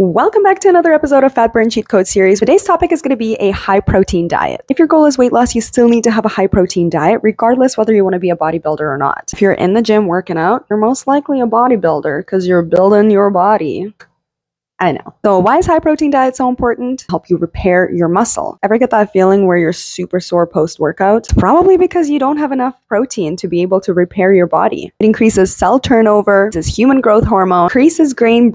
Welcome back to another episode of Fat Burn Cheat Code series. Today's topic is going to be a high protein diet. If your goal is weight loss, you still need to have a high protein diet, regardless whether you want to be a bodybuilder or not. If you're in the gym working out, you're most likely a bodybuilder because you're building your body. I know. So why is high protein diet so important? Help you repair your muscle. Ever get that feeling where you're super sore post-workout? Probably because you don't have enough protein to be able to repair your body. It increases cell turnover, increases human growth hormone, increases gray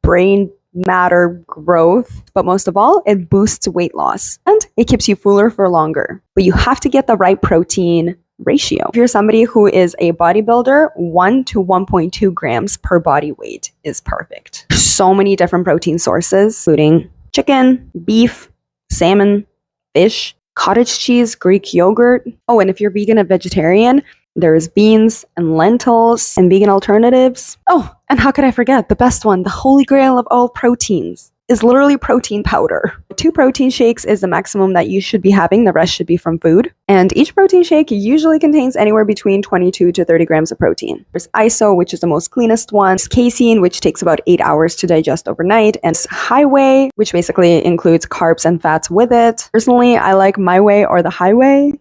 brain matter growth, but most of all, it boosts weight loss and it keeps you fuller for longer. But you have to get the right protein ratio. If you're somebody who is a bodybuilder, 1 to 1.2 grams per body weight is perfect. So many different protein sources, including chicken, beef, salmon, fish, cottage cheese, Greek yogurt. Oh, and if you're vegan and vegetarian, there's beans and lentils and vegan alternatives. Oh, and how could I forget the best one, the holy grail of all proteins, is literally protein powder. 2 protein shakes is the maximum that you should be having. The rest should be from food. And each protein shake usually contains anywhere between 22 to 30 grams of protein. There's ISO, which is the most cleanest one. There's casein, which takes about 8 hours to digest overnight. And high whey, which basically includes carbs and fats with it. Personally, I like my whey or the high whey.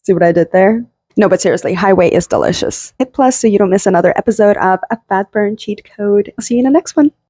See what I did there? No, but seriously, high whey is delicious. Hit plus so you don't miss another episode of A Fat Burn Cheat Code. I'll see you in the next one.